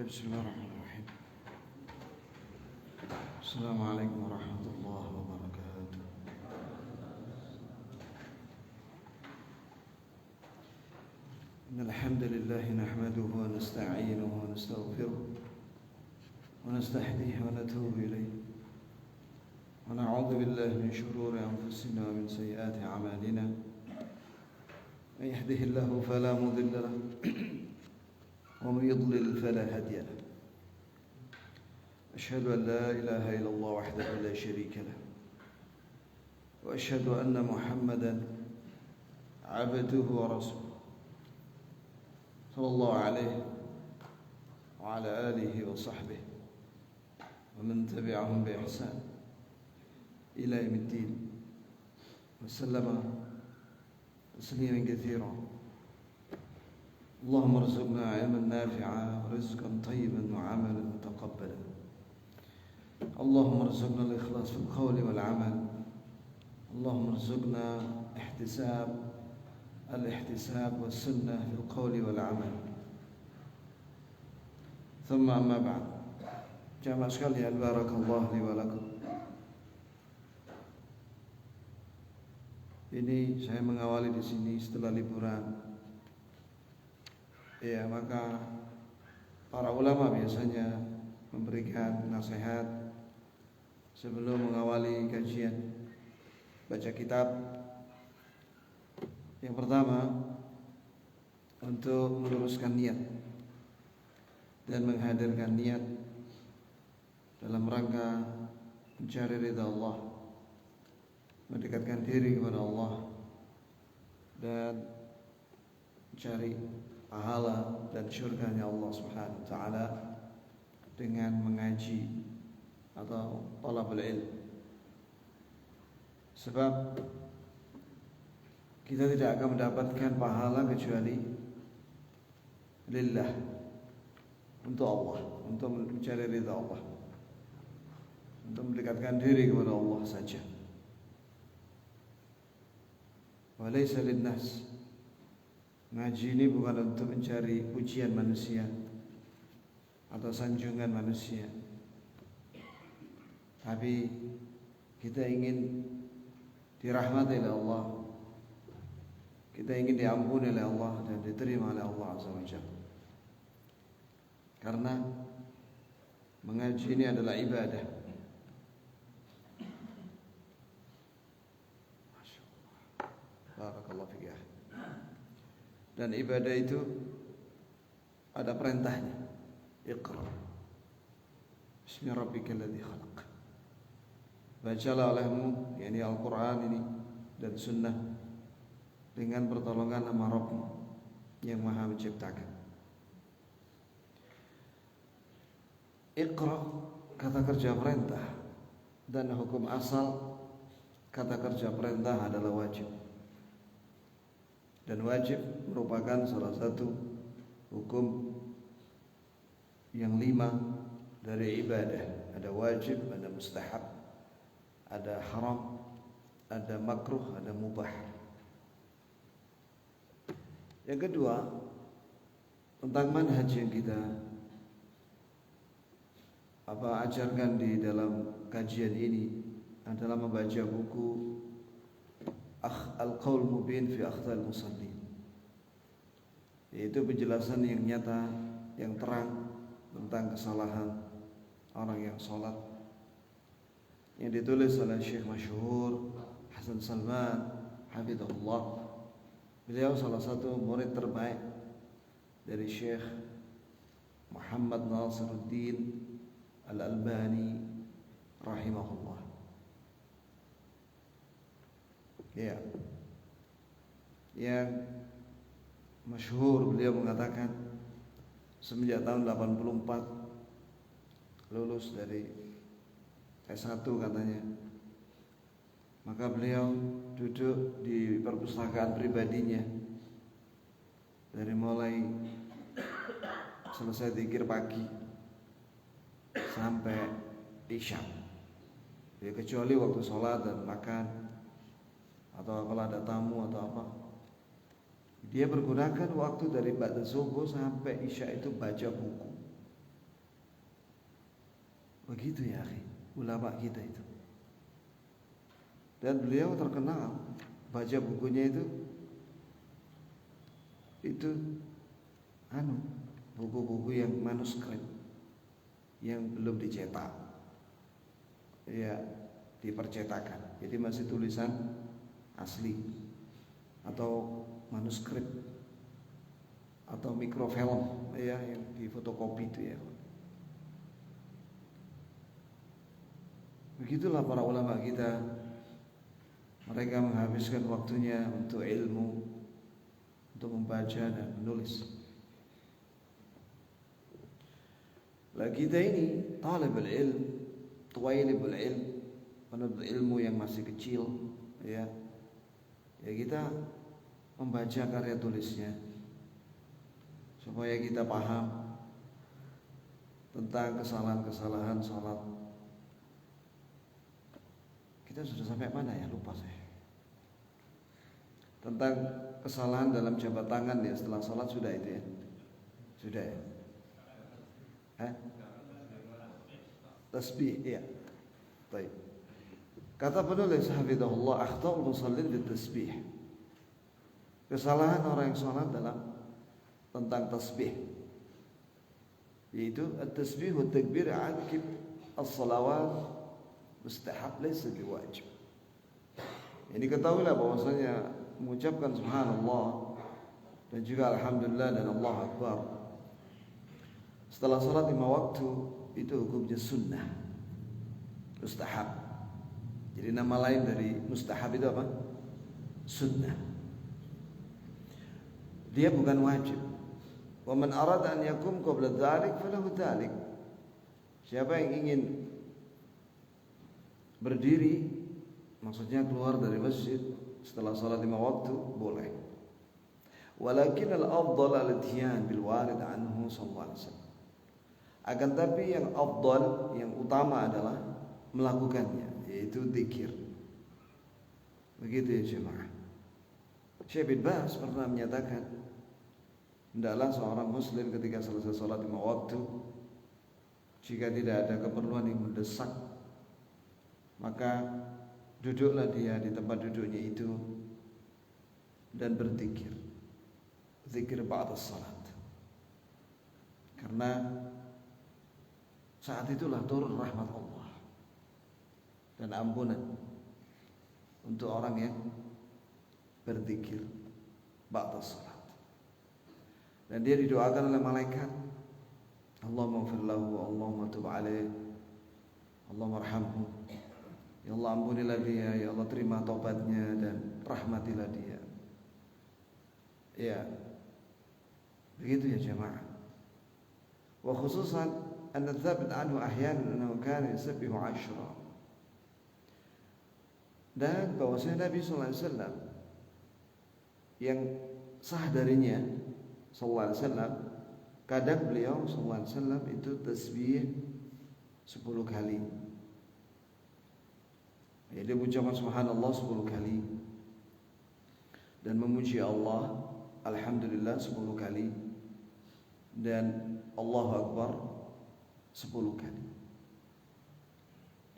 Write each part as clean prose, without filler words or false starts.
طيب بسم الله الرحمن الرحيم. السلام عليكم ورحمة الله وبركاته. إن الحمد لله نحمده ونستعينه ونستغفره ونستهديه ونتوب إليه ونعوذ بالله من شرور أنفسنا ومن سيئات أعمالنا. من يهده الله فلا مضل له ومن يضلل فلا هادي له. أشهد أن لا إله إلا الله وحده لا شريك له وأشهد أن محمدا عبده ورسوله صلى الله عليه وعلى آله وصحبه ومن تبعهم بإحسان إلى يوم الدين وسلم تسليما كثيرا. اللهم ارزقنا علما نافعا ورزقا طيبا وعملا متقبلا. اللهم ارزقنا الإخلاص في القول والعمل. اللهم ارزقنا الاحتساب والسنة في القول والعمل. ثم أما بعد. Jamaah sekalian, barakallahu li wa lakum. Ini saya mengawali di sini setelah liburan. Ya, maka para ulama biasanya memberikan nasihat sebelum mengawali kajian baca kitab. Yang pertama, untuk meluruskan niat dan menghadirkan niat dalam rangka mencari ridha Allah, mendekatkan diri kepada Allah dan mencari pahala dan syurganya Allah Subhanahu wa taala dengan mengaji atau talabul ilm. Sebab kita tidak akan mendapatkan pahala kecuali lillah, untuk Allah, untuk mencari ridha Allah, untuk mendekatkan diri kepada Allah saja. Wa laysa linnas. Ngaji ini bukan untuk mencari pujian manusia atau sanjungan manusia, tapi kita ingin dirahmati oleh Allah, kita ingin diampuni oleh Allah dan diterima oleh Allah Azza wa Jalla. Karena mengaji ini adalah ibadah. Barakallahu fiik. Dan ibadah itu ada perintahnya. Iqra bismi rabbikal ladzi khalaq. Bacalah olehmu, yakni Al-Quran ini dan Sunnah, dengan pertolongan nama Rabbmu yang Maha Menciptakan. Iqra kata kerja perintah, dan hukum asal kata kerja perintah adalah wajib. Dan wajib merupakan salah satu hukum yang 5 dari ibadah. Ada wajib, ada mustahab, ada haram, ada makruh, ada mubah. Yang kedua, tentang manhaj yang kita ajarkan di dalam kajian ini adalah membaca buku Al-Qaul Mubin fi Akhtal Musallin, yaitu penjelasan yang nyata, yang terang tentang kesalahan orang yang sholat, yang ditulis oleh Syekh Masyhur Hasan Salman hafizahullah. Beliau salah satu murid terbaik dari Syekh Muhammad Nasiruddin Al-Albani rahimahullah. Ya, yang masyhur beliau mengatakan semenjak tahun 84 lulus dari S1 katanya, maka beliau duduk di perpustakaan pribadinya dari mulai selesai zikir pagi sampai isya, ya, kecuali waktu sholat dan makan atau kalau ada tamu atau apa, dia menggunakan waktu dari ba'da subuh sampai isya itu baca buku. Begitu ya, akhi, ulama kita itu. Dan beliau terkenal, baca bukunya itu buku-buku yang manuskrip yang belum dicetak, ya, dipercetakan. Jadi masih tulisan asli atau manuskrip atau mikrofilm, ya, yang difotokopi itu ya. Begitulah para ulama kita, mereka menghabiskan waktunya untuk ilmu, untuk membaca dan menulis. Lah kita ini talibul ilm, tuwailibul ilm, penuntut ilmu yang masih kecil, ya kita membaca karya tulisnya supaya kita paham tentang kesalahan-kesalahan salat. Kita sudah sampai mana ya, lupa saya. Tentang kesalahan dalam jabat tangan ya setelah salat sudah itu ya. Sudah ya. Tasbih, iya. Baik. Kata penulis hafizahullah, akhta'ul musallin bitasbih. Kesalahan orang yang salat tentang tasbih, yaitu at-tasbih wa takbir aqib as-salawat mustahab laysa biwajib. Ini ketahuilah bahwasanya mengucapkan subhanallah dan juga alhamdulillah dan Allahu akbar setelah salat 5 waktu itu hukumnya sunnah, mustahab. Jadi nama lain dari mustahab itu apa? Sunnah. Dia bukan wajib. Wa man arada an yakum qabla dzalik falahu dzalik. Siapa yang ingin berdiri, maksudnya keluar dari masjid setelah salat 5 waktu, boleh. Walakin al-afdal al-ityan bil warid anhu sallallahu alaihi wasallam. Akan tapi yang afdal, yang utama adalah melakukannya, yaitu zikir. Begitu ya jemaah. Syekh bin Baz pernah menyatakan, hendaklah seorang muslim ketika selesai salat 5 waktu, jika tidak ada keperluan yang mendesak, maka duduklah dia di tempat duduknya itu dan berzikir. Zikir ba'da salat. Karena saat itulah turun rahmat Allah dan ampunan untuk orang yang berzikir ba'da salat. Dan dia didoakan oleh malaikat, Allahumma ighfir lahu, Allahumma tub alaih, Allahumma arhamhu. Ya Allah, ampunilah dia, ya Allah terima taubatnya dan rahmatilah dia. Ya, begitu ya jemaah. Wa khususan anna tsabit anhu ahyanan annahu kana yusabbihu 10. Dan bahwasanya Nabi sallallahu alaihi wasallam yang sah darinya sallallahu alaihi wasallam, kadang beliau sallallahu alaihi wasallam itu tasbih 10 kali. Jadi dia mengucapkan subhanallah 10 kali dan memuji Allah alhamdulillah 10 kali dan Allahu akbar 10 kali.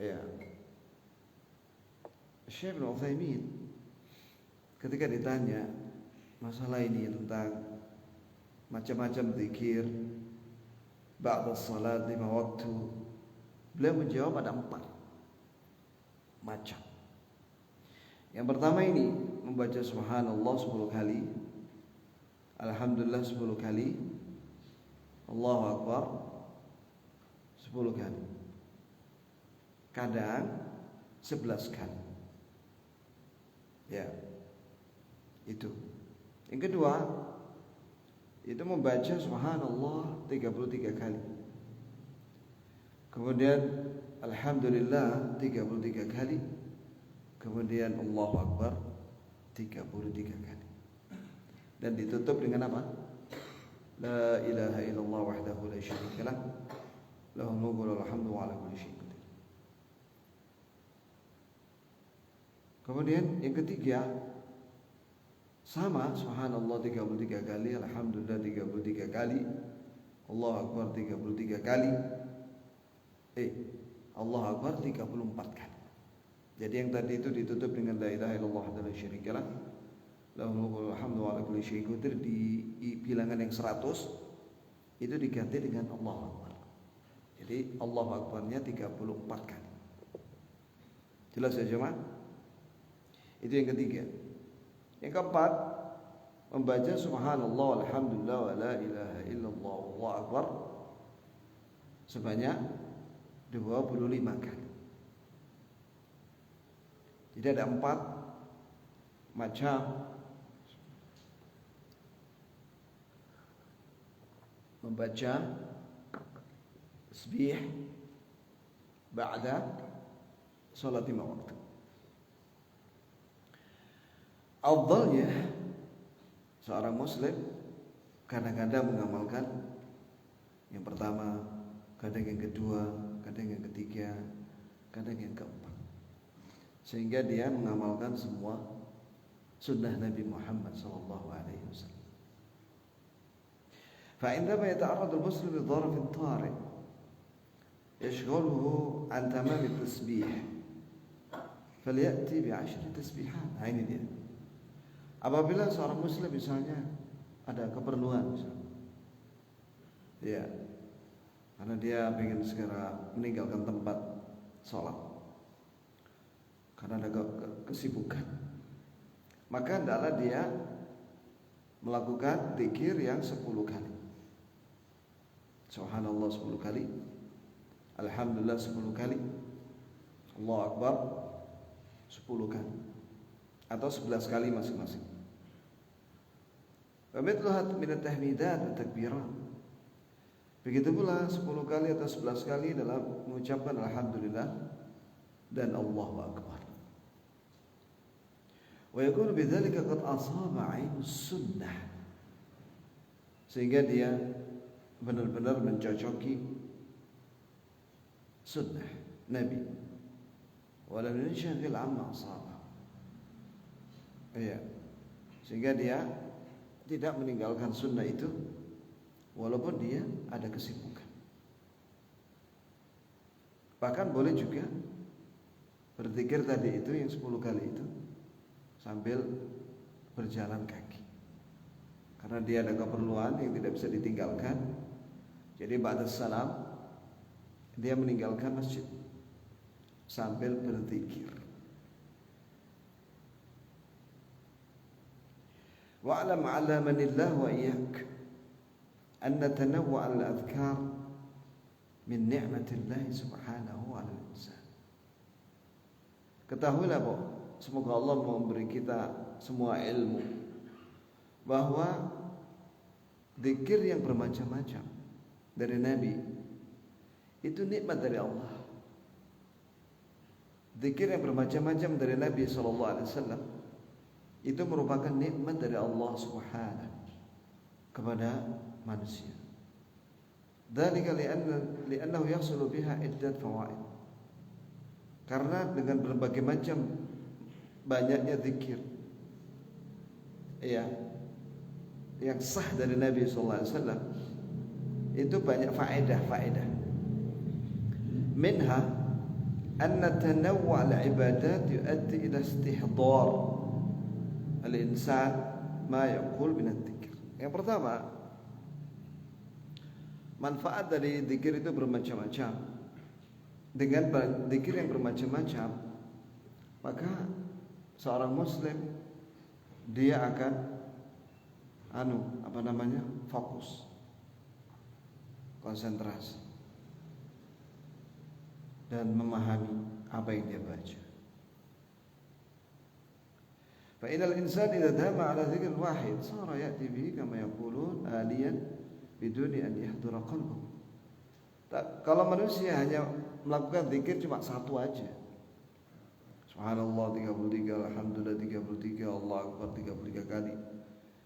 Ya. Syekh bin Utsaimin ketika ditanya masalah ini tentang macam-macam zikir ba'da salat 5 waktu, beliau menjawab ada 4 macam. Yang pertama ini membaca subhanallah 10 kali, alhamdulillah 10 kali, Allahu akbar 10 kali. Kadang 11 kali. Ya. Itu. Yang kedua, itu membaca subhanallah 33 kali. Kemudian alhamdulillah 33 kali. Kemudian Allahu akbar 33 kali. Dan ditutup dengan apa? La ilaha illallah wahdahu la syarika lah, lahul mulku wa lahul hamdu wa ala kulli syai'in qadir. Kemudian yang ketiga sama, subhanallah 33 kali, alhamdulillah 33 kali, Allahu akbar 33 kali. Allahu Akbar 34 kali. Jadi yang tadi itu ditutup dengan la ilaha illallah wa la syarikalah lahul mulku wal hamdu wa ala kulli syai'in qadir di bilangan yang 100 itu diganti dengan Allahu Akbar. Jadi Allahu Akbarnya 34 kali. Jelas ya jemaah? Itu yang ketiga. Yang keempat, membaca subhanallah walhamdulillah wa la ilaha illallah wallahu akbar sebanyak 25 kali. Jadi ada 4 macam membaca tasbih ba'da salat 5 waktu. Afdalnya seorang muslim kadang-kadang mengamalkan yang pertama, kadang yang kedua, kadang yang ketiga, kadang yang keempat, sehingga dia mengamalkan semua sunnah Nabi Muhammad SAW. فعندما يتعرض المسلم لظرف طارئ يشغله عن تمام التسبيح فليأتي ب10 تسبيحات. Nah ini dia. Apabila seorang muslim misalnya ada keperluan misalnya, ya, karena dia ingin segera meninggalkan tempat sholat karena ada kesibukan, maka hendaklah dia melakukan zikir yang 10 kali. Subhanallah 10 kali, alhamdulillah 10 kali, Allahu Akbar 10 kali, atau 11 kali masing-masing. Wa mithluha min at-tahmidat wa takbirat. Begitu pula 10 kali atau 11 kali dalam mengucapkan alhamdulillah dan Allahu Akbar. Wa yakunu bidzalika qad asaba 'ainus sunnah, sehingga dia benar-benar mencocoki sunnah Nabi. Wa lam yanshagil 'amma asaba. Iya. Sehingga dia tidak meninggalkan sunnah itu walaupun dia ada kesibukan. Bahkan boleh juga berzikir tadi itu yang 10 kali itu sambil berjalan kaki, karena dia ada keperluan yang tidak bisa ditinggalkan. Jadi ba'da salam dia meninggalkan masjid sambil berzikir. Wa'lam 'alamanillah wa iyyak anna tanawwu' al-adhkar min ni'matillah subhanahu 'ala al-insan. Ketahuilah bahwa semoga Allah memberi kita semua ilmu bahwa zikir yang bermacam-macam dari Nabi itu nikmat dari Allah. Zikir yang bermacam-macam dari Nabi SAW itu merupakan nikmat dari Allah Subhanahu kepada manusia. Dzalika li'annahu yahsulu biha iddat fawaid. Karena dengan berbagai macam banyaknya zikir ya yang sah dari Nabi SAW itu banyak faedah. Minha anna tanawwu' al-ibadat yuaddi ila istihdar al-insan ma yaqul min adh-dhikr. Yang pertama, manfaat dari zikir itu bermacam-macam. Dengan zikir yang bermacam-macam, maka seorang muslim dia akan fokus, konsentrasi dan memahami apa yang dia baca. Fa inal insan idza dama ala dzikr wahid sara ya'ti bihi kama yaqulun aliyan biduni an yahdura qalbuhu. Kalau manusia hanya melakukan zikir cuma satu aja, subhanallah 33, alhamdulillah 33, Allah akbar 33 kali,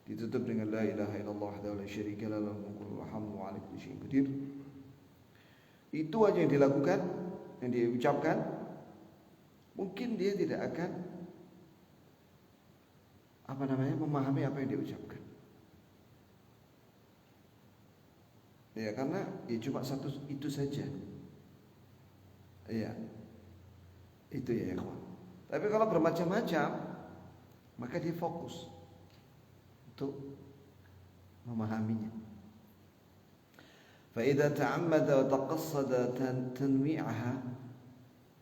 ditutup dengan la ilaha illallah wa la syarika lahu lahul mulku wa hamdu wa ala kulli syai'in qadir. Itu aja yang dilakukan, yang dia ucapkan, mungkin dia tidak akan memahami apa yang dia ucapkan. Ya karena cuma satu itu saja. Iya. Itu ya ikhwan. Tapi kalau bermacam-macam, maka dia fokus untuk memahaminya. Fa idza ta'ammada wa taqassada tanwi'aha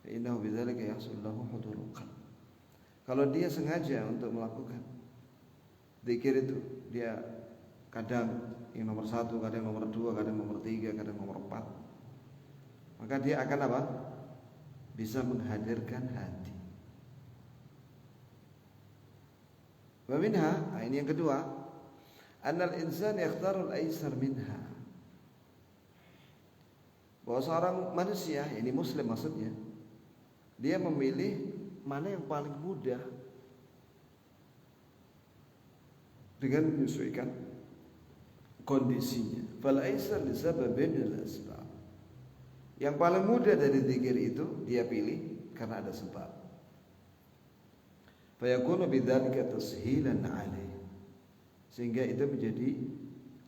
fa innahu bidzalika yahsul lahu hudurul qalb. Kalau dia sengaja untuk melakukan zikir itu, dia kadang yang nomor 1, kadang nomor 2, kadang nomor 3, kadang nomor 4, maka dia akan apa? Bisa menghadirkan hati. Wa minha, ini yang kedua, annal insan yakhtarul aisar minha. Bahwa seorang manusia, ini muslim maksudnya, dia memilih mana yang paling mudah dengan menyesuaikan kondisinya. Fal aisar li sababin al asbab. Yang paling mudah dari zikir itu dia pilih karena ada sebab. Fa yakunu bidzalika tashilan alaih. Sehingga itu menjadi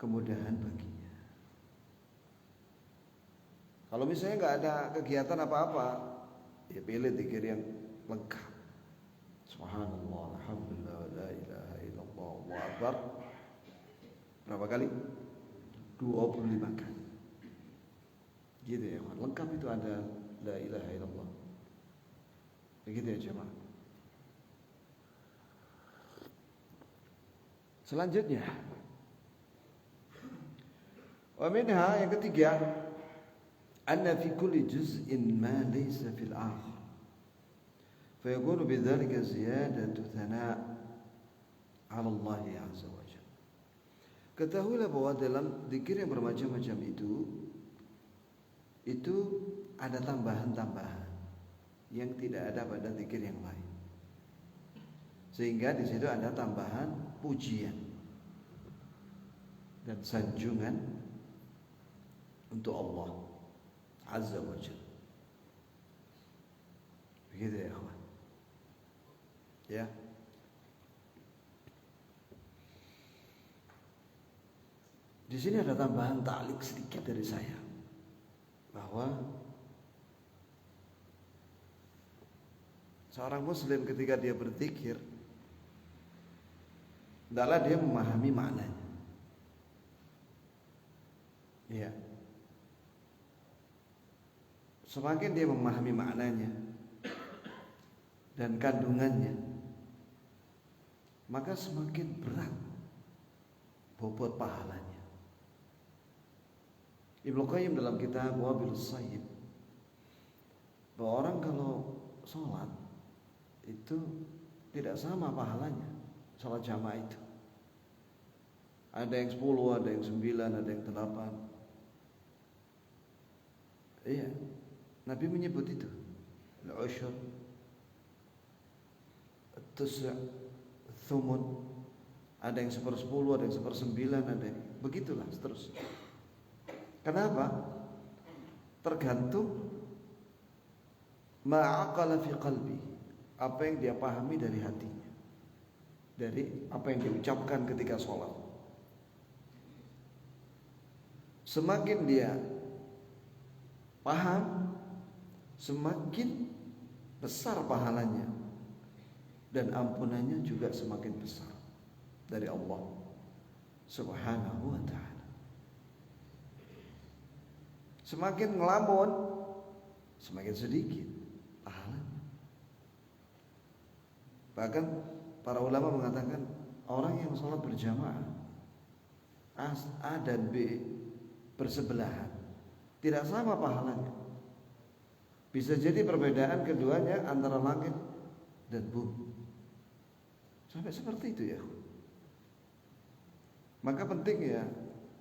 kemudahan baginya. Kalau misalnya enggak ada kegiatan apa-apa, ya pilih zikir yang lengkap. Subhanallah, alhamdulillah, la ilaha illallah, Allahu akbar. Berapa kali? 25 kali. Gitu ya, lengkap itu ada la ilaha illallah. Begitu ya jemaah. Selanjutnya, wa minha, yang ketiga, anna fi kulli juz'in ma laysa fil akhar. Fa yakunu bidzalika ziyadatu thana' 'ala Allah azza wa jalla. Ketahuilah bahwa dalam zikir yang bermacam-macam itu ada tambahan-tambahan yang tidak ada pada zikir yang lain. Sehingga di situ ada tambahan pujian dan sanjungan untuk Allah azza wa jalla. Begitu ya kawan. Ya. Di sini ada tambahan ta'liq sedikit dari saya, bahwa seorang muslim ketika dia berzikir, hendaklah dia memahami maknanya. Ya. Semakin dia memahami maknanya dan kandungannya, maka semakin berat bobot pahalanya. Ibnu Qayyim dalam kitab Wabilus Sayyib, bahwa orang kalau sholat itu tidak sama pahalanya sholat jamaah itu. Ada yang 10, ada yang 9, ada yang 8. Iya, Nabi menyebut itu al-ushr, at-tis', thumun. Ada yang 1/10, ada yang 1/9, ada yang begitulah seterusnya. Kenapa? Tergantung ma'aqala fi qalbi, apa yang dia pahami dari hatinya, dari apa yang diucapkan ketika sholat. Semakin dia paham, semakin besar pahalanya dan ampunannya juga semakin besar dari Allah Subhanahu wa ta'ala. Semakin ngelamun, semakin sedikit pahalanya. Bahkan para ulama mengatakan orang yang sholat berjamaah A dan B bersebelahan, tidak sama pahalanya. Bisa jadi perbedaan keduanya antara langit dan bumi. Sampai seperti itu ya. Maka penting ya,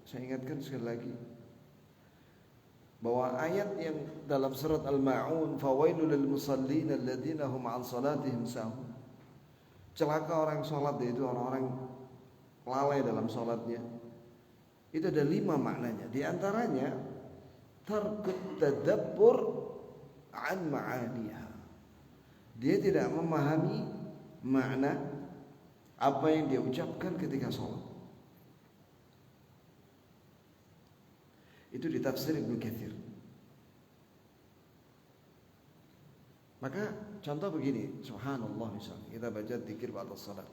saya ingatkan sekali lagi, bahwa ayat yang dalam surat Al-Ma'un, fawailul lil musallin alladzina hum 'an salatihim sahun. Celaka orang salat, yaitu orang-orang lalai dalam salatnya. Itu ada 5 maknanya. Di antaranya tarkut tadabbur an ma'aniha. Dia tidak memahami makna apa yang dia ucapkan ketika salat. Itu ditafsir Ibnu Katsir. Maka contoh begini, subhanallah misalnya kita baca zikir ba'da salat.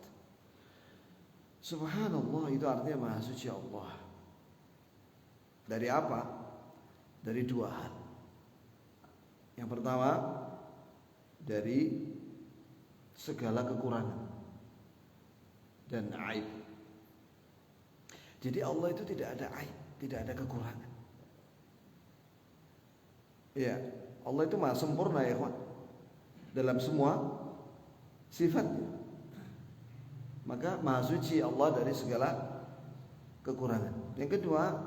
Subhanallah itu artinya maha suci Allah. Dari apa? Dari dua hal. Yang pertama, dari segala kekurangan dan aib. Jadi Allah itu tidak ada aib, tidak ada kekurangan. Ya, Allah itu maha sempurna ya kawan, dalam semua sifatnya. Maka maha suci Allah dari segala kekurangan. Yang kedua,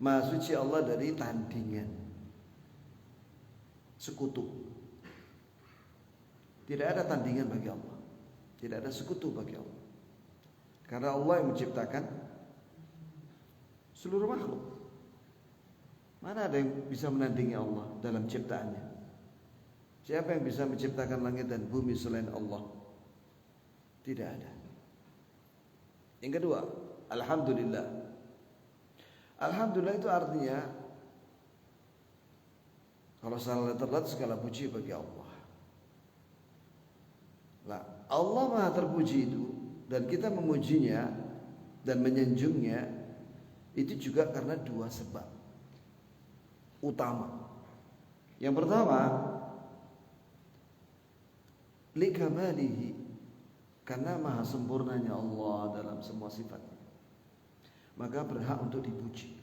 maha suci Allah dari tandingan, sekutu. Tidak ada tandingan bagi Allah, tidak ada sekutu bagi Allah. Karena Allah yang menciptakan seluruh makhluk. Mana ada yang bisa menandingi Allah dalam ciptaannya? Siapa yang bisa menciptakan langit dan bumi selain Allah? Tidak ada. Yang kedua, alhamdulillah. Alhamdulillah itu artinya kalau salah terlihat segala puji bagi Allah. Nah, Allah Maha terpuji itu dan kita memujinya dan menyanjungnya itu juga karena dua sebab utama. Yang pertama, likamalihi, karena maha sempurnanya Allah dalam semua sifatnya, maka berhak untuk dipuji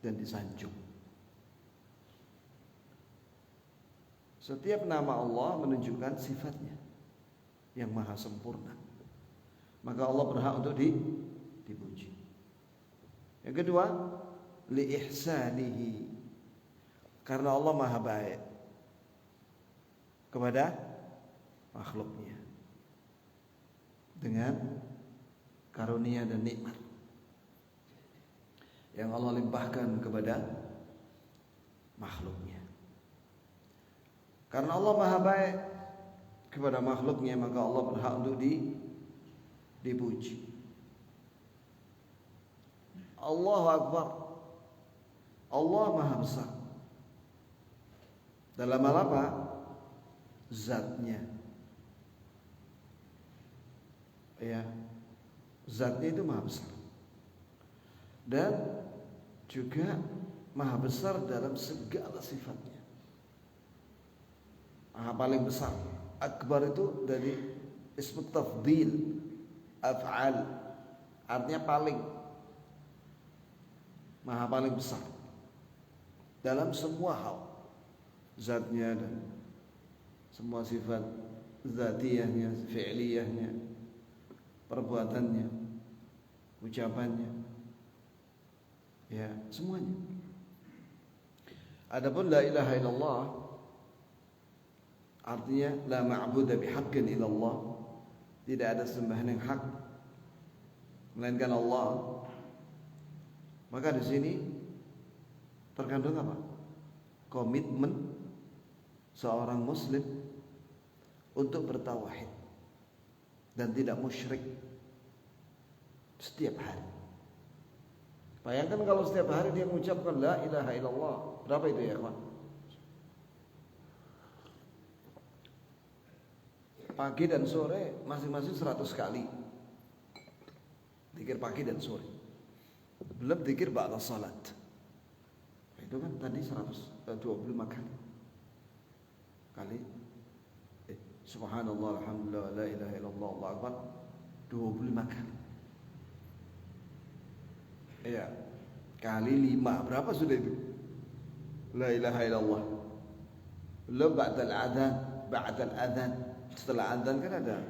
dan disanjung. Setiap nama Allah menunjukkan sifatnya yang maha sempurna, maka Allah berhak untuk dipuji. Yang kedua, li ihsanihi, karena Allah maha baik kepada makhluknya dengan karunia dan nikmat yang Allah limpahkan kepada makhluknya. Karena Allah maha baik kepada makhluknya, maka Allah berhak untuk dipuji. Allahu Akbar, Allah maha besar dalam hal apa? Zatnya. Ya, zatnya itu maha besar dan juga maha besar dalam segala sifatnya. Maha paling besar. Akbar itu dari ismu tafdil, af'al, artinya paling, maha paling besar dalam semua hal, zatnya dan semua sifat zatiyahnya, fi'liyahnya, perbuatannya, ucapannya, ya semuanya. Adapun la ilaha illallah artinya la ma'budu bihaqqin illallah, tidak ada sembahan yang hak melainkan Allah. Maka di sini terkandung apa? Komitmen seorang muslim untuk bertauhid dan tidak musyrik setiap hari. Bayangkan kalau setiap hari dia mengucapkan la ilaha illallah, berapa itu ya kawan? Pagi dan sore masing-masing 100 kali zikir pagi dan sore, belum zikir ba'da salat. Itu kan tadi 125 kali subhanallah, alhamdulillah, la ilaha illallah, Allahu akbar 25 kali. Iya, kali 5 berapa sudah itu? La ilaha illallah. Belum ba'dal adzan, ba'dal adzan. Setelah adzan kan ada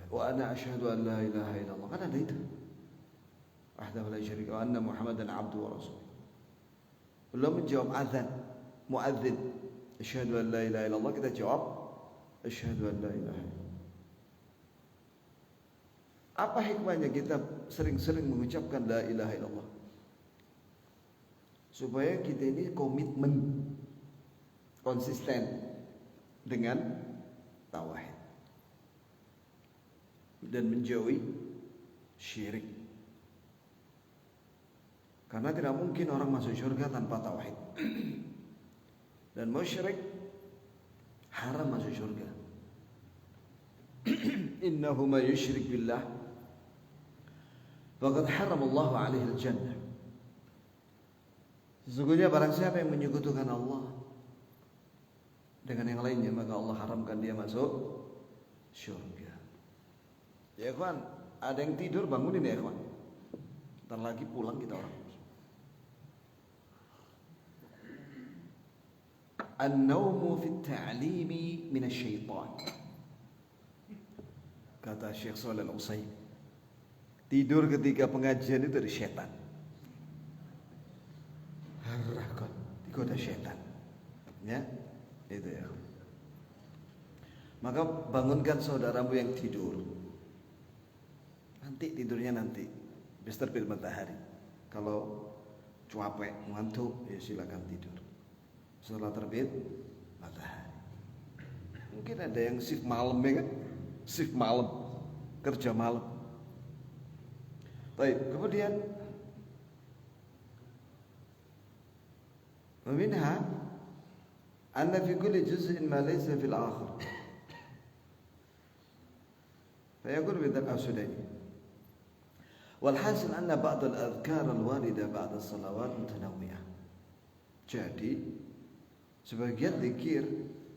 wa ana asyhadu an la ilaha illallah, kan ada itu. Wahdahu la syarika wa anna Muhammadan abduhu wa rasuluh. Belum menjawab adzan, muadzin asyhadu an la ilaha illallah, kita jawab asyhadu an la ilaha illallah. Apa hikmahnya kita sering-sering mengucapkan la ilaha illallah? Supaya kita ini komitmen, konsisten dengan tauhid dan menjauhi syirik. Karena tidak mungkin orang masuk surga tanpa tauhid. dan musyrik haram masuk surga. Innahu may yusyrik billah faqad haramallahu alaihi al-jannah. Sesungguhnya barang siapa yang menyekutukan Allah dengan yang lainnya, maka Allah haramkan dia masuk surga. Ya ikhwan, ada yang tidur, bangunin ya ikhwan. Ntar lagi pulang kita orang. An-nawmu fi at-ta'limi min asy-syaitan. Kata Syekh Shalih Al-Utsaimin, tidur ketika pengajian itu dari setan. Harakot, digoda setan. Ya, itu ya. Maka bangunkan saudaramu yang tidur. Nanti tidurnya nanti, habis terbit matahari. Kalau capek, ngantuk, ya silakan tidur. Setelah terbit matahari. Mungkin ada yang shift malam ya kan? Shift malam, kerja malam. Baik, kemudian minha anna fi kulli juz'in ma laysa fil akhir. فيقول بذلك السوداني والحاصل أن بعض الأذكار الواردة بعد الصلوات متنوعة. Jadi sebagian zikir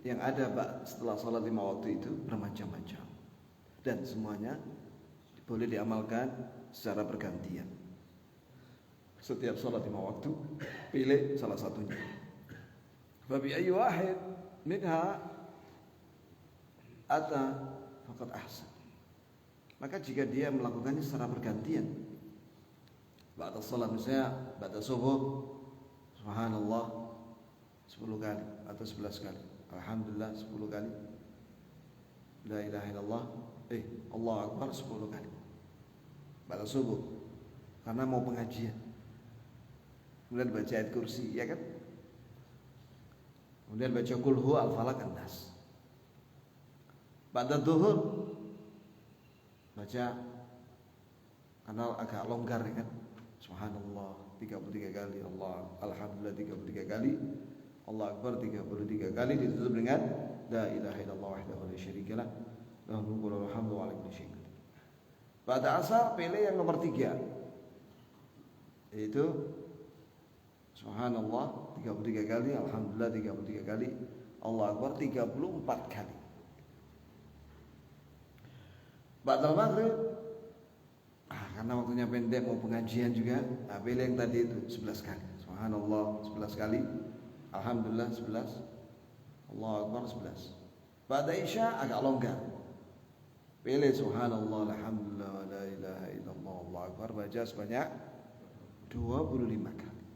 yang ada setelah salat 5 waktu itu bermacam-macam dan semuanya boleh diamalkan secara bergantian. Setiap salat 5 waktu pilih salah satunya. Fabi ayyi wahid minha ata faqad ahsan. Maka jika dia melakukannya secara bergantian, ba'da salat misalnya ba'da subuh subhanallah 10 kali atau 11 kali, alhamdulillah 10 kali, la ilaha illallah Allahu akbar 10 kali ba'da subuh karena mau pengajian. Kemudian baca ayat kursi, ya kan? Kemudian baca qul hu al-falaq an-nas. Ba'da zuhur baca karena agak longgar kan, subhanallah 33 kali, Allah alhamdulillah 33 kali, Allah akbar 33 kali, ditutup dengan la ilaha illallah wahdahu la syarika lah lahul mulku wa lahul hamdu wa ala kulli syai'in qadir. Pada asar pilih yang nomor 3, yaitu subhanallah 33 kali, alhamdulillah 33 kali, Allah akbar 34 kali. Ba'dal maghrib karena waktunya pendek mau pengajian juga, pilih yang tadi itu 11 kali. Subhanallah 11 kali, alhamdulillah 11, Allahu akbar 11. Ba'da isya agak longgar. Pilih subhanallah alhamdulillah wa la ilaha illallah Allahu akbar, baca sebanyak 25 kali.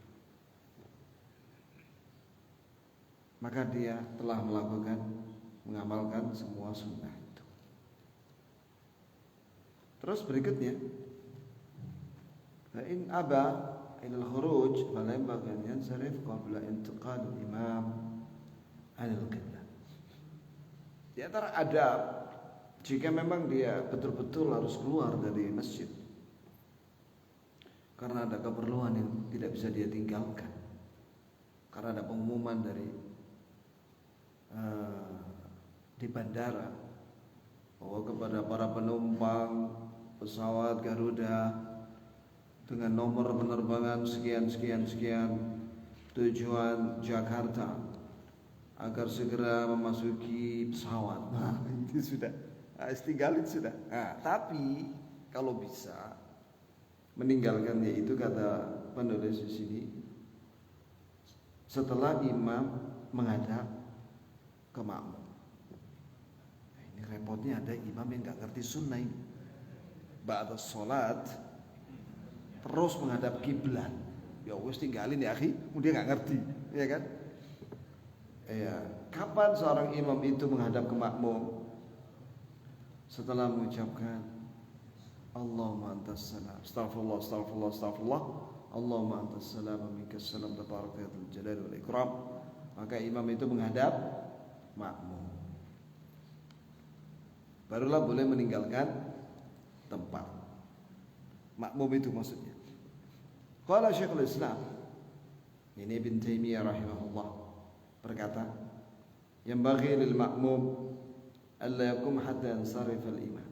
Maka dia telah mengamalkan semua sunnah. Terus berikutnya, fa in aba ila al-khuruj fala yanbaghi an yansarif qabla intiqal al-imam anil qiblah. Di antara adab, jika memang dia betul-betul harus keluar dari masjid karena ada keperluan yang tidak bisa dia tinggalkan, karena ada pengumuman dari di bandara bahwa kepada para penumpang pesawat Garuda dengan nomor penerbangan sekian tujuan Jakarta agar segera memasuki pesawat. Nah, itu sudah tinggalin sudah. Nah, tapi kalau bisa meninggalkannya itu, kata penulis di sini, setelah imam menghadap ke makmum. Nah, ini repotnya ada imam yang nggak ngerti sunnah ini. Ba'da sholat terus menghadap kiblat, ya wes tinggalin ya akhi, dia nggak ngerti, ya kan? Ya, kapan seorang imam itu menghadap ke makmum? Setelah mengucapkan Allahumma antas salam, astaghfirullah, astaghfirullah, astaghfirullah, Allahumma antas salam, minkas salam, tabaraka ya dzal jalali wal ikram, maka imam itu menghadap makmum. Barulah boleh meninggalkan tempat makmum itu maksudnya. Qala Syekhul Islam, ini Ibn Taimiyah rahimahullah, berkata, yang bagi lil makmum alla yakum hatta yansarif al imam.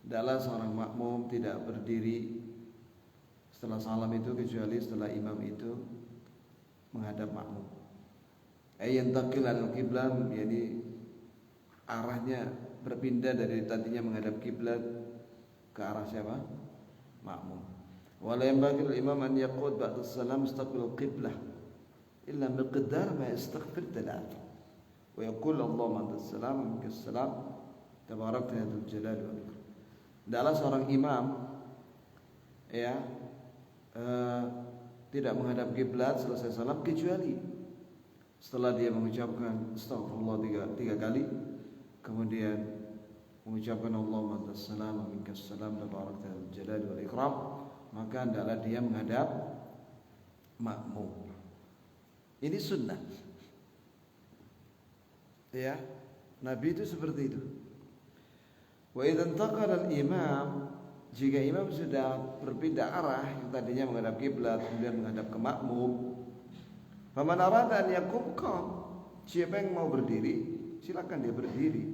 Adalah seorang makmum tidak berdiri setelah salam itu kecuali setelah imam itu menghadap makmum. Yantaqil al-qiblah, jadi arahnya berpindah dari tadinya menghadap kiblat ke arah siapa? Makmum. Wala yanbaghi al-imam an yaqud ba'da as-salam istaqbil qiblah illa miqdar ma yastaghfir thalath. Wa yaqul Allahumma anta as-salam wa minka as-salam tabarakta ya dzal jalali wal ikram. Adalah seorang imam tidak menghadap kiblat selesai salam kecuali setelah dia mengucapkan astagfirullah tiga kali, kemudian mengucapkan Allahumma antas salam wa minkas salam tabarakta dzal jalali wal ikram, maka hendaklah dia menghadap makmum. Ini sunnah. Ya, Nabi itu seperti itu. Wa idza intaqala al-imam, jika imam sudah berpindah arah, yang tadinya menghadap kiblat kemudian menghadap ke makmum, faman arada an yakum qam, siapa yang mau berdiri silakan dia berdiri.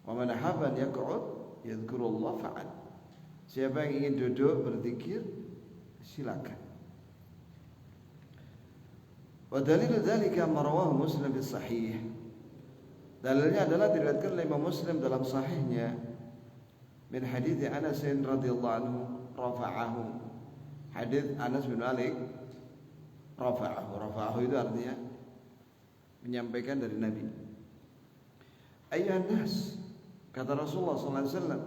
Wa man habba an yaq'ud yadhkurullah fa'al, siapa yang ingin duduk berzikir silakan. Wa dalilu dzalika ma rawahu Muslim fi sahih, dalilnya adalah diriwayatkan oleh Imam Muslim dalam sahihnya min hadits Anas radhiyallahu anhu rafa'ahu, hadits Anas bin Malik rafa'ahu itu artinya menyampaikan dari Nabi. Ayyuhan nas, kata Rasulullah sallallahu alaihi wasallam,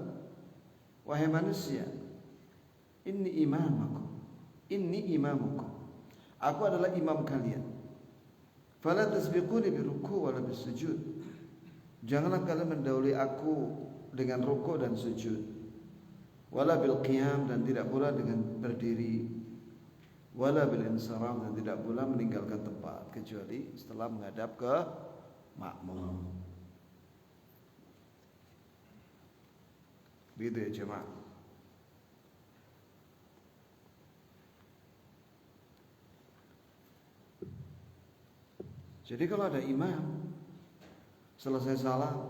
wahai manusia, inni imamukum, aku adalah imam kalian. Fala tasbiquni bi ruku' wala bis sujud, janganlah kalian mendahului aku dengan rukuk dan sujud, wala bil qiyam, dan tidak pula dengan berdiri, wala bil insaraf, dan tidak pula meninggalkan tempat kecuali setelah menghadap ke makmum. Begitu ya jemaah. Jadi kalau ada imam selesai salam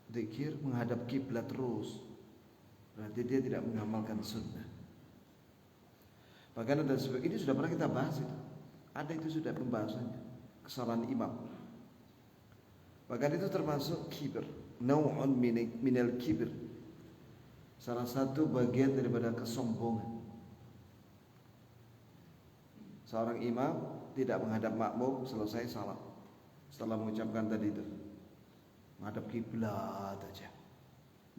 zikir menghadap kiblat terus, berarti dia tidak mengamalkan sunnah. Bahkan ada ini sudah pernah kita bahas itu. Ada itu sudah pembahasannya, kesalahan imam. Bahkan itu termasuk kibir, nau'un minal kibir, salah satu bagian daripada kesombongan. Seorang imam tidak menghadap makmum selesai salam, setelah mengucapkan tadi itu menghadap kiblat aja,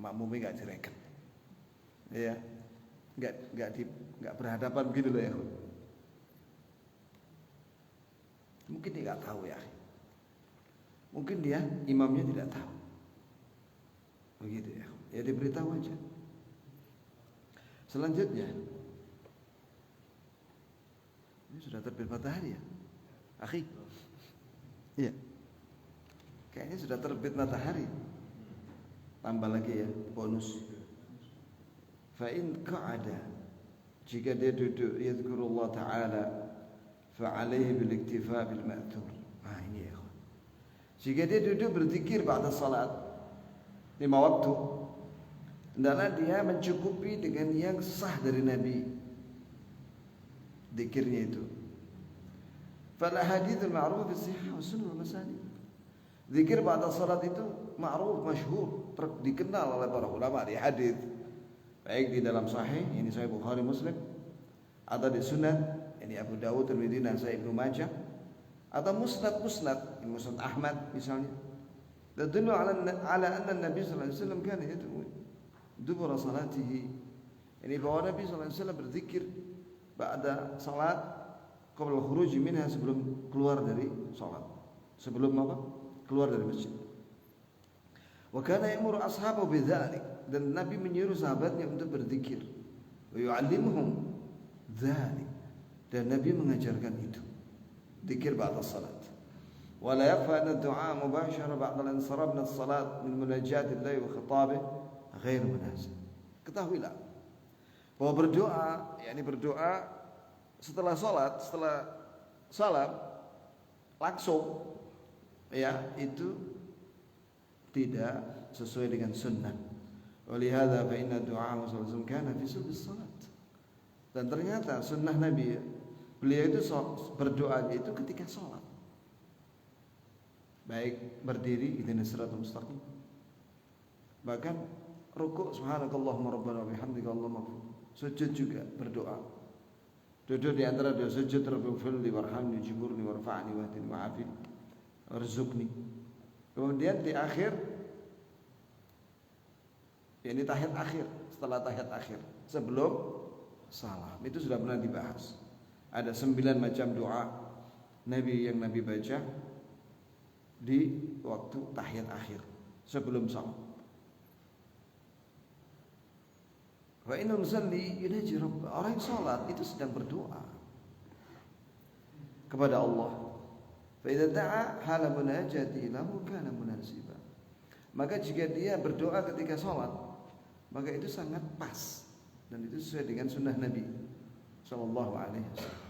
makmumnya nggak direken, ya, nggak berhadapan begitu loh ya. Mungkin dia nggak tahu ya, mungkin dia imamnya tidak tahu, begitu ya. Ya diberitahu aja. Selanjutnya, ini sudah terbit matahari ya, akhi. Iya. Kayaknya sudah terbit matahari. Tambah lagi ya bonus. Fa in qa'ada, jika dia duduk yadhkurullah ta'ala, fa alaihi bil iktifa bil ma'thur. Nah ini ya. Jika dia duduk berzikir ba'da salat 5 waktu, hendaklah dia mencukupi dengan yang sah dari Nabi zikirnya itu. Fal hadithul ma'ruf fi sihah wa sunnah masanid. Zikir ba'da salat itu ma'ruf, masyhur, dikenal oleh para ulama di hadis, baik di dalam sahih, ini sahih Bukhari Muslim, atau di sunan, ini Abu Dawud, Tirmidzi, Nasai, Ibnu Majah, atau musnad, ini musnad Ahmad misalnya. Tadullu ala anna Nabi sallallahu alaihi wasallam kana yad'u dubura salatihi. Ini bahwa Nabi sallallahu alaihi wasallam berzikir ba'da salat, qabla khuruj minha, sebelum keluar dari salat. Sebelum apa? Keluar dari masjid. Wa kana ya'muru ashabahu bidzalik, dan Nabi menyuruh sahabatnya untuk berzikir. Wa yu'allimuhum dzalik, dan Nabi mengajarkan itu. Zikir ba'da salat. Wa la yakhfa anna ad-du'a mubashara ba'da al-insiraf min as-salat min munajat Allah wa khitabih ghair munasib. Ketahuilah bahwa berdoa, yakni berdoa setelah salat, setelah salam, langsung, ya itu tidak sesuai dengan sunnah. Walihada fa inna du'a sallallahu alaihi wasallam kana fi subhis salat. Dan ternyata sunnah Nabi, beliau itu berdoa itu ketika sholat, baik berdiri ihdinas siratal mustaqim, bahkan rukuk subhanakallahumma rabbana wa bihamdika allahumma ighfir, sujud juga berdoa, duduk di antara dua sujud, rabbighfirli warhamni jiburni warfa'ni wahdini wa'afini warzuqni. Kemudian di akhir, ini tahiyat akhir, setelah tahiyat akhir sebelum salam, itu sudah pernah dibahas. Ada 9 macam doa Nabi yang Nabi baca di waktu tahiyat akhir sebelum salam. Wa innal musalli yunaji rabb, orang yang salat itu sedang berdoa kepada Allah. Fa idza da'a hala munajati lahu kana munasiba. Maka jika dia berdoa ketika salat, maka itu sangat pas dan itu sesuai dengan sunnah Nabi sallallahu alaihi wasallam.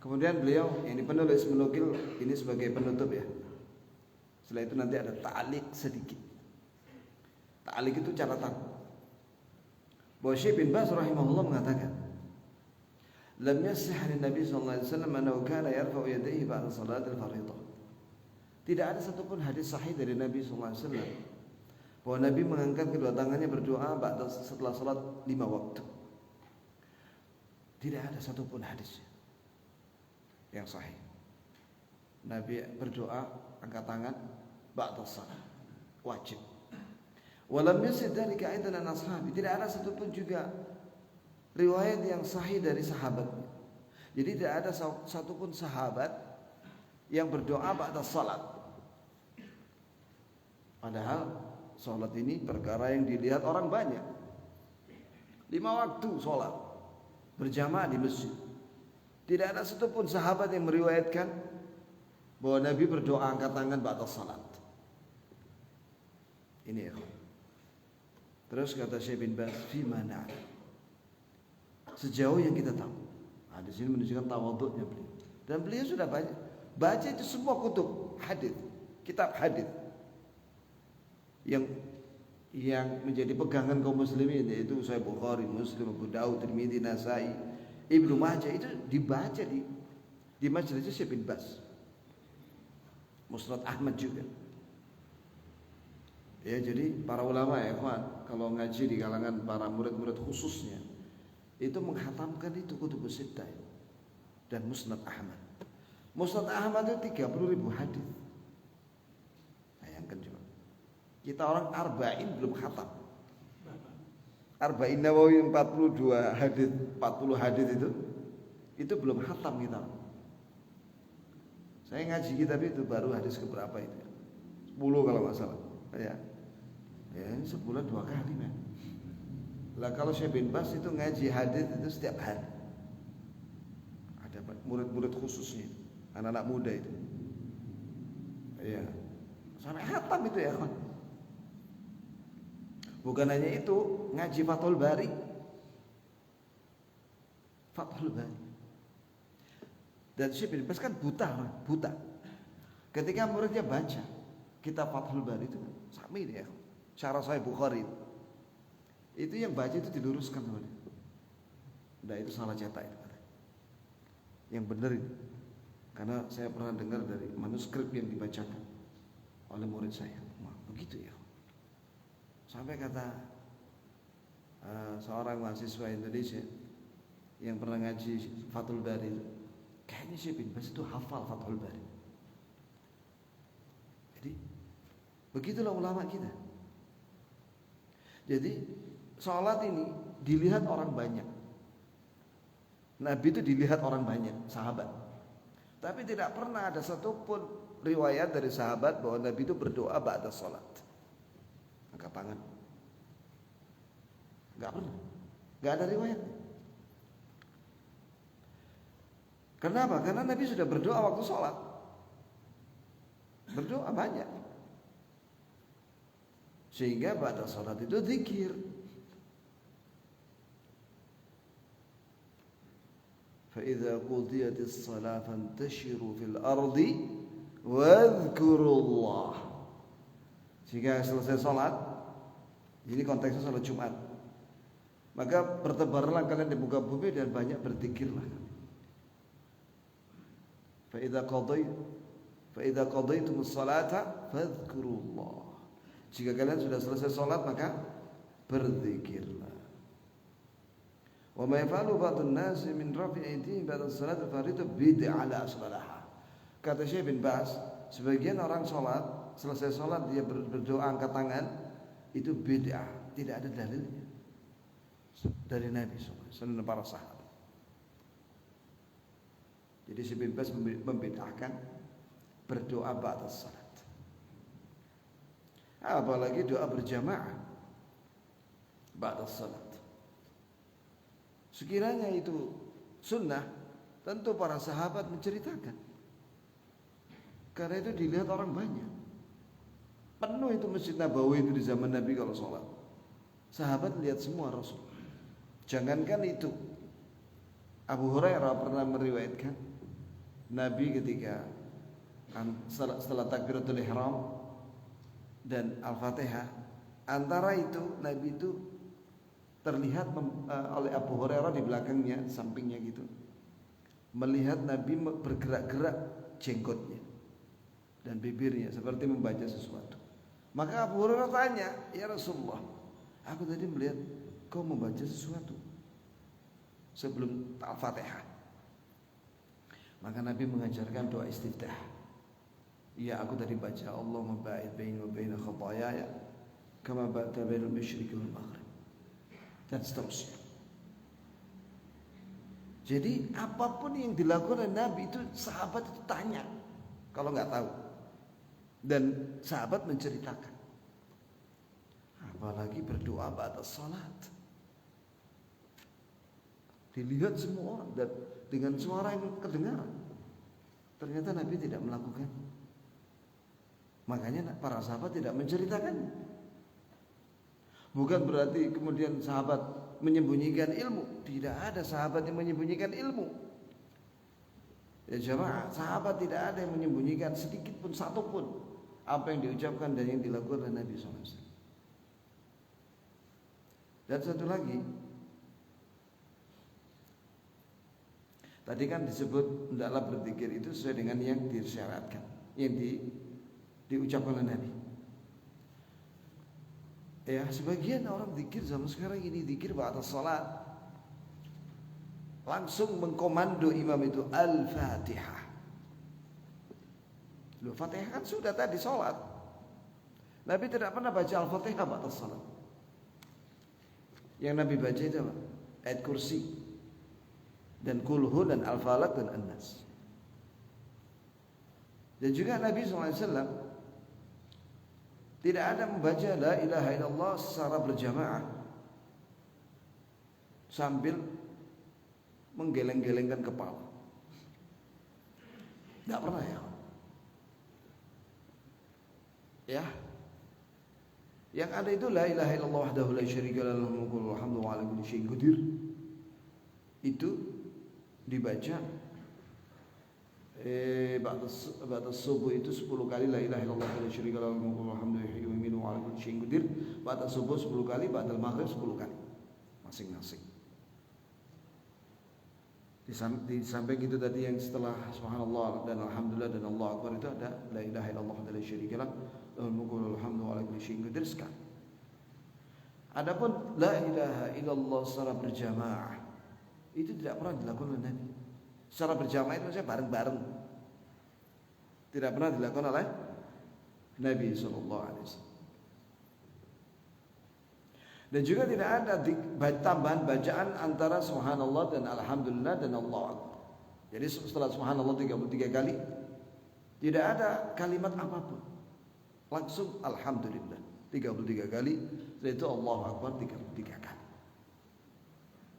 Kemudian beliau, ini penulis menukil ini sebagai penutup ya. Setelah itu nanti ada ta'liq sedikit. Ta'liq itu catatan. Bahwa Syekh bin Baz rahimahullah mengatakan, lam yasih an Nabi sallallahu alaihi wasallam annahu kana yarfa'u yadayhi ba'da salatil fardhah. Tidak ada satupun hadis sahih dari Nabi sallallahu alaihi wasallam bahwa Nabi mengangkat kedua tangannya berdoa setelah salat 5 waktu. Tidak ada satupun hadis yang sahih Nabi berdoa angkat tangan ba'da salat, wajib. Walam yasid dzalika aidan an ashabi, tidak ada satupun juga riwayat yang sahih dari sahabatnya. Jadi tidak ada satupun sahabat yang berdoa ba'da salat. Padahal salat ini perkara yang dilihat orang banyak. 5 waktu salat berjamaah di masjid. Tidak ada satupun sahabat yang meriwayatkan bahwa Nabi berdoa angkat tangan ba'da salat. Ini ya. Terus kata Syekh bin Baz, fi mana? Sejauh yang kita tahu. Nah, di sini menunjukkan tawadhu'nya beliau. Dan beliau sudah banyak baca itu semua kutub hadis, kitab hadis yang menjadi pegangan kaum muslimin, yaitu Sahih Bukhari, Muslim, Abu Daud, Tirmidzi, Nasai, Ibnu Majah, itu dibaca di majelis Syekh bin Baz. Musnad Ahmad juga. Ya, jadi para ulama ya kawan, kalau ngaji di kalangan para murid-murid khususnya itu menghatamkan itu kutubus sittah dan Musnad Ahmad. Musnad Ahmad itu 30.000 hadis. Bayangkan coba. Kita orang arba'in belum khatam. Arba'in Nawawi 42 hadis, 40 hadis itu belum khatam kita. Saya ngaji kitab itu baru hadis keberapa itu? 10 kalau nggak salah. Ya, sebulan 2 kali man. Lah kalau Syekh bin Baz itu ngaji hadis itu setiap hari. Ada murid-murid khususnya, anak-anak muda itu. Ya, sampai khatam itu ya kan. Bukan hanya itu, ngaji Fathul Bari. Fathul Bari. Dan Syekh bin Baz kan buta. Ketika muridnya baca kitab Fathul Bari itu sama ini ya. Syarah Sahih Bukhari itu yang baca itu diluruskan sama dia. Udah itu salah cetak itu. Yang benar itu. Karena saya pernah dengar dari manuskrip yang dibacakan oleh murid saya. Wah, begitu ya. Sampai kata seorang mahasiswa Indonesia yang pernah ngaji Fathul Bari itu, kayaknya Syekh bin Baz itu hafal Fathul Bari. Jadi begitulah ulama kita. Jadi sholat ini dilihat orang banyak. Nabi itu dilihat orang banyak, sahabat. Tapi tidak pernah ada satupun riwayat dari sahabat bahwa Nabi itu berdoa ba'da sholat. Angkat tangan. Enggak pernah. Enggak ada riwayat. Kenapa? Karena Nabi sudah berdoa waktu sholat. Berdoa banyak. Sehingga ba'da sholat itu zikir. فإذا قضيت الصلاة فانتشروا في الأرض واذكروا الله. Jika selesai salat, ini konteksnya salat Jumat, maka bertebarlah kalian di muka bumi dan banyak berzikirlah. فإذا قضيتم الصلاة فاذكروا الله. Jika kalian sudah selesai salat maka berzikirlah. وما يفعل بعض الناس من رفع أيديهم بعد الصلاة الفريضة بدعة لا أصل لها. Kata Syekh bin Baz, sebagian orang salat, selesai salat dia berdoa angkat tangan, itu bid'ah, tidak ada dalilnya dari Nabi SAW dan para sahabat. Jadi Syekh bin Baz membid'ahkan berdoa ba'da salat. Apalagi doa berjamaah ba'da salat. Sekiranya itu sunnah, tentu para sahabat menceritakan. Karena itu dilihat orang banyak. Penuh itu Masjid Nabawi itu di zaman Nabi kalau sholat. Sahabat lihat semua Rasul. Jangankan itu, Abu Hurairah pernah meriwayatkan Nabi ketika setelah takbiratul ihram dan Al-Fatihah, antara itu Nabi itu terlihat oleh Abu Hurairah di belakangnya, sampingnya gitu, melihat Nabi bergerak-gerak jenggotnya dan bibirnya seperti membaca sesuatu. Maka Abu Hurairah tanya, "Ya Rasulullah, aku tadi melihat kau membaca sesuatu sebelum Al-Fatihah." Maka Nabi mengajarkan doa istiftah. "Ya, aku tadi baca Allahumma ba'id baini wa baina khataayaya kama ba'adta bainal masyriqi wal maghrib." Dan seterusnya. Jadi apapun yang dilakukan oleh Nabi itu sahabat itu tanya kalau nggak tahu, dan sahabat menceritakan. Apalagi berdoa ba'da salat, dilihat semua orang dan dengan suara yang kedengaran. Ternyata Nabi tidak melakukan. Makanya para sahabat tidak menceritakan. Bukan berarti kemudian sahabat menyembunyikan ilmu. Tidak ada sahabat yang menyembunyikan ilmu. Ya jemaah, sahabat tidak ada yang menyembunyikan sedikit pun, satu pun apa yang diucapkan dan yang dilakukan oleh Nabi SAW. Dan satu lagi, tadi kan disebut hendaklah berzikir itu sesuai dengan yang disyaratkan, yang diucapkan oleh Nabi. Ya, sebagian orang zikir zaman sekarang ini zikir ba'da salat, langsung mengkomando imam itu Al-Fatihah. Loh, Fatihah kan sudah tadi salat. Nabi tidak pernah baca Al-Fatihah ba'da salat. Yang Nabi baca itu apa? Ayat kursi dan kulhu dan Al-Falaq dan An-Nas. Dan juga Nabi SAW tidak ada membaca la ilaha illallah secara berjamaah sambil menggeleng-gelengkan kepala. Tidak pernah ya. Ya. Yang ada itu la ilaha illallah wahdahu la syarika lahu lahul mulku wa lahul hamdu wa ala kulli syai'in qadir. Itu dibaca ba'da subuh itu 10 kali la ilaha illallah wa la syarika lahu lahul mulku wa lahul hamdu wa yuhyi wa ala kulli syai'in qadir. Ba'da subuh 10 kali, ba'da maghrib 10 kali. Masing-masing. Di samping itu tadi yang setelah subhanallah dan alhamdulillah dan Allahu akbar itu ada la ilaha illallah wa la syarika lahu lahul mulku wa lahul hamdu wa ala kulli syai'in qadir sekali. Adapun la ilaha illallah secara berjamaah itu tidak pernah dilakukan oleh Nabi. Secara berjamaah itu maksudnya bareng-bareng. Tidak pernah dilakukan oleh Nabi SAW. Dan juga tidak ada tambahan bacaan antara subhanallah dan alhamdulillah dan Allahu akbar. Jadi setelah subhanallah 33 kali tidak ada kalimat apapun. Langsung alhamdulillah 33 kali, setelah itu Allahu akbar 33 kali.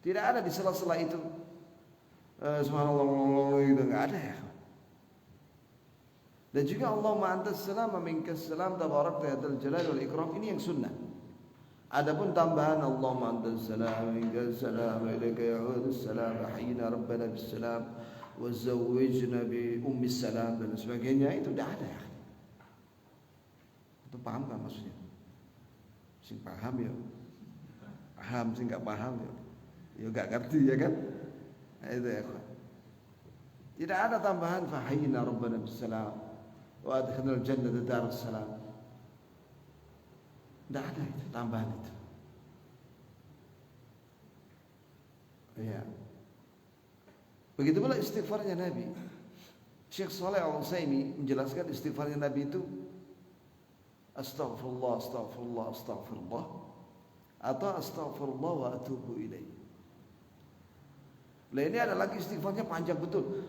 Tidak ada di sela-sela itu subhanallah itu enggak ada ya. Dan juga Allahumma antas salam wa minkas salam tabarakta ya dzal jalali wal ikram, ini yang sunnah. Adapun tambahan Allahumma antas salam minkas salam ilaika ya'udus salam hayyina rabbana bis salam wa zawwijna bi ummis salam dan sebagainya itu tidak ada ya. Itu paham kan maksudnya? Sing paham ya. Paham sing enggak paham ya. Ya enggak ngerti ya kan? Nah, itu ya. Tidak ada tambahan fa hayyina rabbana bis salam wa adkhilnal jannata darus salam. Tidak ada itu tambahan itu. Ya. Begitu pula istighfarnya Nabi. Syekh Shalih Al-Utsaimin menjelaskan istighfarnya Nabi itu astaghfirullah, astaghfirullah, astaghfirullah atau astaghfirullah wa atubu ilaih. Lah ini ada lagi istighfarnya panjang betul.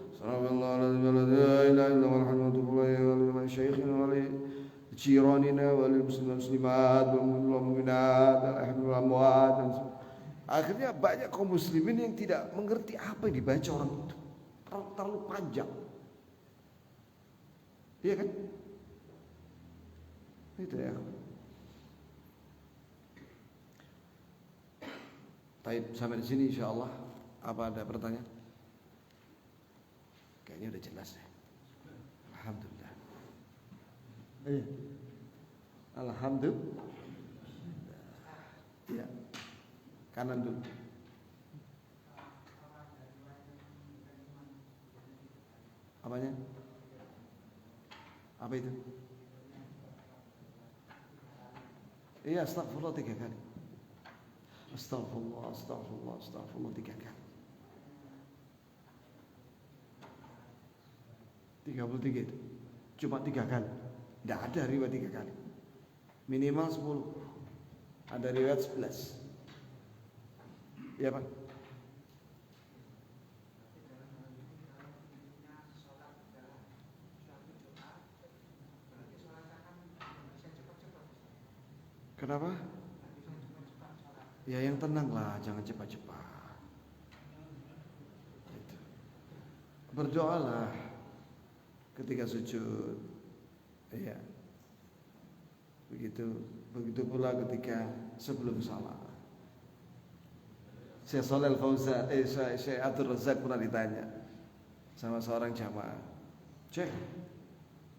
Jiranina wal muslimat wal mu'minat wal amwat. Akhirnya banyak kaum muslimin yang tidak mengerti apa yang dibaca orang itu. Terlalu panjang. Iya kan? Itu ya. Baik, sampai di sini insyaallah. Apa ada pertanyaan? Kayaknya udah jelas ya. Alhamdulillah. Iya. Alhamdulillah. Iya. Kanan dulu. Apanya? Apa itu? Iya, astagfirullah 3 kali. Astagfirullah, astagfirullah, astagfirullah 3 kali. 33 itu. Cuma 3 kali. Tidak ada riwayat 3 kali. Minimal 10. Ada riwayat 11. Ya Pak. Kenapa? Ya yang tenang lah, jangan cepat-cepat. Berdoalah ketika sujud. Ya. Begitu pula ketika sebelum salat. Syekh Shalih Al-Fauzan, Syekh Abdul Razak pernah ditanya sama seorang jamaah, "Syekh,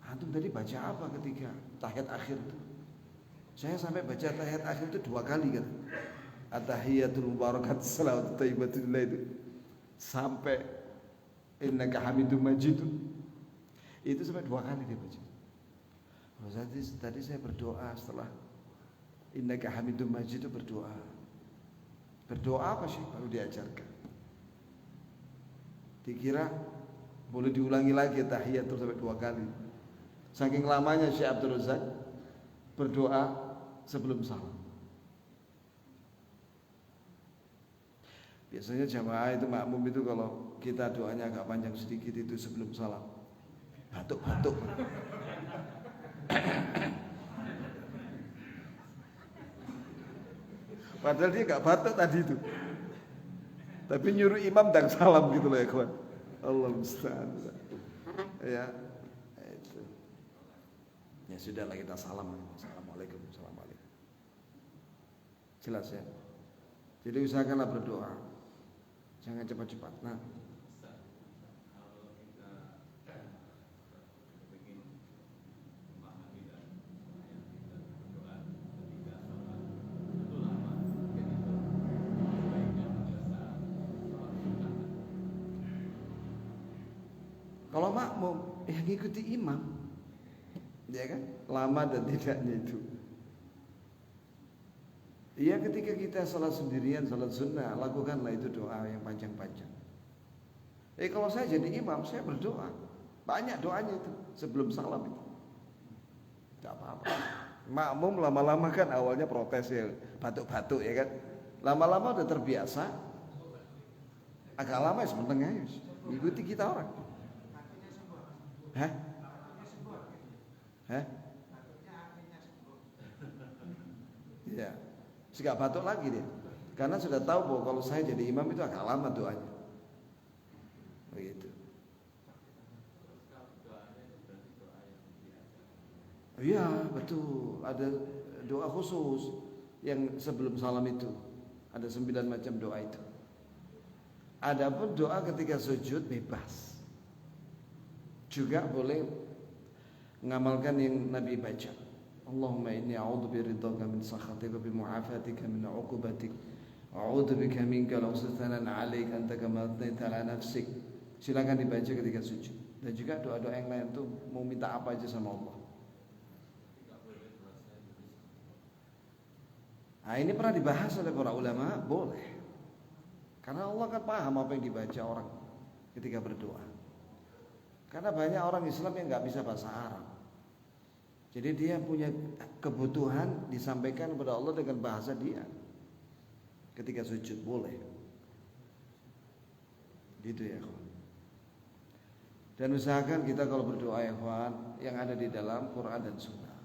antum tadi baca apa ketika tahiyat akhir itu?" "Saya sampai baca tahiyat akhir itu 2 kali kan. At-tahiyatul mubarakat salawatu thayyibatulillah itu. Sampai innaka hamidum majid. Itu sampai 2 kali dia baca. Tadi saya berdoa setelah innaka hamidum majid itu berdoa. Berdoa apa sih? Baru diajarkan. Dikira boleh diulangi lagi tahiyat terus sampai 2 kali. Saking lamanya Syekh Abdul Razak berdoa sebelum salam. Biasanya jamaah itu makmum itu kalau kita doanya agak panjang sedikit itu sebelum salam. Batuk-batuk. Padahal dia gak batuk tadi itu. Tapi nyuruh imam dan salam gitu loh ya kawan. Allah musta'an. Ya, itu. Ya sudahlah kita salam. Assalamualaikum, assalamualaikum. Jelas ya. Jadi usahakanlah berdoa. Jangan cepat-cepat. Nah. Kalau makmum yang ngikuti imam, ya kan, lama dan tidaknya itu. Iya, ketika kita salat sendirian, salat sunnah, lakukanlah itu doa yang panjang-panjang. Kalau saya jadi imam, saya berdoa banyak doanya itu sebelum salam itu. Tidak apa-apa. Makmum lama-lama kan awalnya protes ya, batuk-batuk ya kan. Lama-lama udah terbiasa. Agak lama ya sebenarnya, ikuti kita orang. Hah? Iya. Gak batuk lagi dia. Karena sudah tahu bahwa kalau saya jadi imam itu agak lama doanya. Begitu. Iya, betul. Ada doa khusus yang sebelum salam itu. Ada 9 macam doa itu. Adapun doa ketika sujud bebas. Juga boleh mengamalkan yang Nabi baca. Allahumma inni a'udzu biridhaka min sakhatika bi mu'afatika min 'uqubatik. A'udzu bika minka law sathana 'alaika anta kama athnayta 'ala nafsik. Silakan dibaca ketika sujud. Dan juga doa-doa yang lain tuh mau minta apa aja sama Allah. Nah, ini pernah dibahas oleh para ulama, boleh. Karena Allah kan paham apa yang dibaca orang ketika berdoa. Karena banyak orang Islam yang nggak bisa bahasa Arab. Jadi dia punya kebutuhan disampaikan kepada Allah dengan bahasa dia. Ketika sujud boleh. Gitu ya, kawan. Dan usahakan kita kalau berdoa ya kawan, yang ada di dalam Quran dan Sunnah.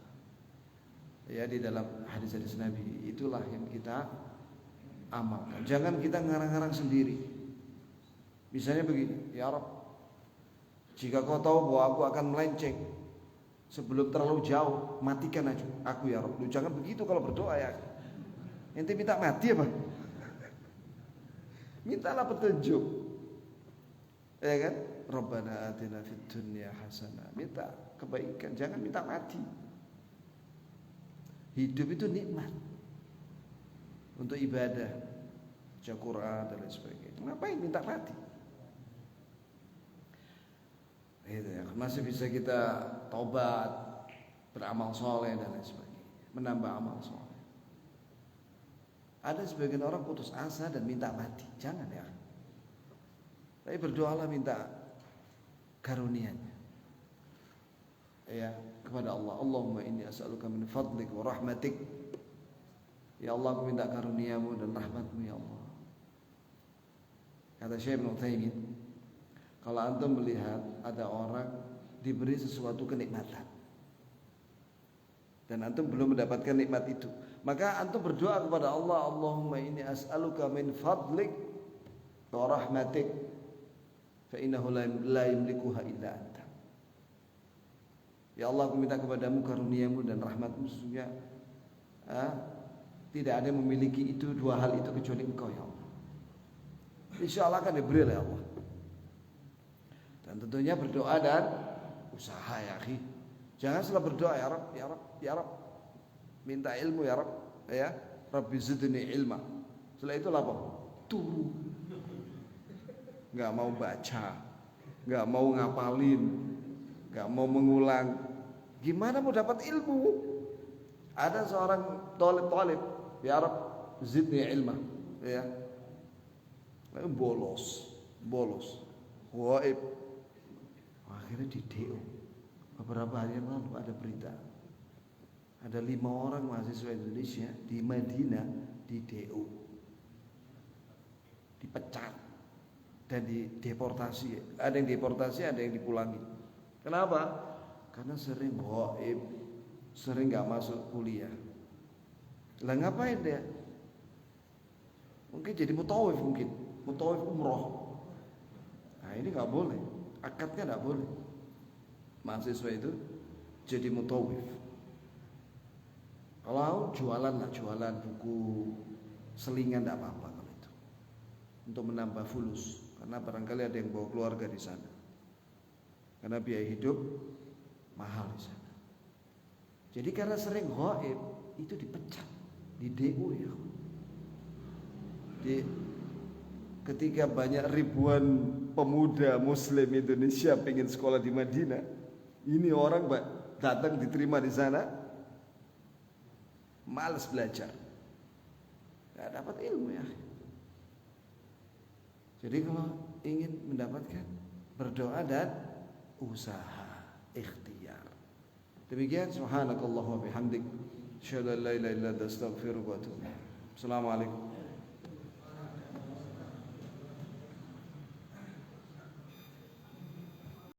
Ya, di dalam hadis-hadis Nabi, itulah yang kita amalkan. Jangan kita ngarang-ngarang sendiri. Misalnya begini, ya Rabb, jika kau tahu bahwa aku akan melenceng sebelum terlalu jauh, matikan aja aku ya Rabb. Lu jangan begitu kalau berdoa ya. Ente minta mati apa? Mintalah petunjuk. Ya kan? Rabbana atina fid dunya hasanah. Minta kebaikan, jangan minta mati. Hidup itu nikmat untuk ibadah, baca Quran dan lain sebagainya. Ngapain minta mati? Gitu ya. Masih bisa kita taubat, beramal soleh dan lain sebagainya, menambah amal soleh. Ada sebagian orang putus asa dan minta mati. Jangan ya. Tapi berdoalah minta karunia-Nya. Ya, kepada Allah. Allahumma inni as'aluka min fadlik wa rahmatik. Ya Allah, aku minta karunia-Mu dan rahmat-Mu ya Allah. Kata Syekh Ibnu Utsaimin, kalau antum melihat ada orang diberi sesuatu kenikmatan dan antum belum mendapatkan nikmat itu, maka antum berdoa kepada Allah, Allahumma inni as'aluka min fadlik wa rahmatik fa innahu la yamlikuha illa anta. Ya Allah, aku minta kepadamu karunia-Mu dan rahmat-Mu, sesungguhnya tidak ada yang memiliki itu, dua hal itu kecuali Engkau ya Allah. Insya Allah akan diberi oleh Allah. Dan tentunya berdoa dan usaha ya akhi. Jangan setelah berdoa ya Rabb, ya Rabb, ya Rabb, minta ilmu ya Rabb, ya Rabbi zidni ilma. Setelah itu apa? Turu. Nggak mau baca, nggak mau ngapalin, nggak mau mengulang. Gimana mau dapat ilmu? Ada seorang talib, ya Rabb zidni ilma, ya. Bolos, waib. Akhirnya di DO. Beberapa hari yang lalu ada berita, ada 5 orang mahasiswa Indonesia di Madinah di DO, dipecat dan dideportasi. Ada yang deportasi, ada yang dipulangi. Kenapa? Karena sering waib, sering nggak masuk kuliah. Lah ngapain dia? Mungkin jadi mutawif, mutawif umroh. Nah ini nggak boleh, akadnya nggak boleh. Mahasiswa itu jadi mutawif. Kalau jualan lah, jualan buku selingan nggak apa-apa kalau itu, untuk menambah fulus. Karena barangkali ada yang bawa keluarga di sana. Karena biaya hidup mahal di sana. Jadi karena sering ghaib itu dipecat di DU ya. Ketika banyak ribuan pemuda Muslim Indonesia pengen sekolah di Madinah, ini orang datang diterima di sana, malas belajar, nggak dapat ilmu ya. Jadi kalau ingin mendapatkan, berdoa dan usaha, ikhtiar. Demikian, subhanakallah wa bihamdik, asyhadu an la ilaha illa anta astaghfiruka wa atubu ilaik. Assalamualaikum.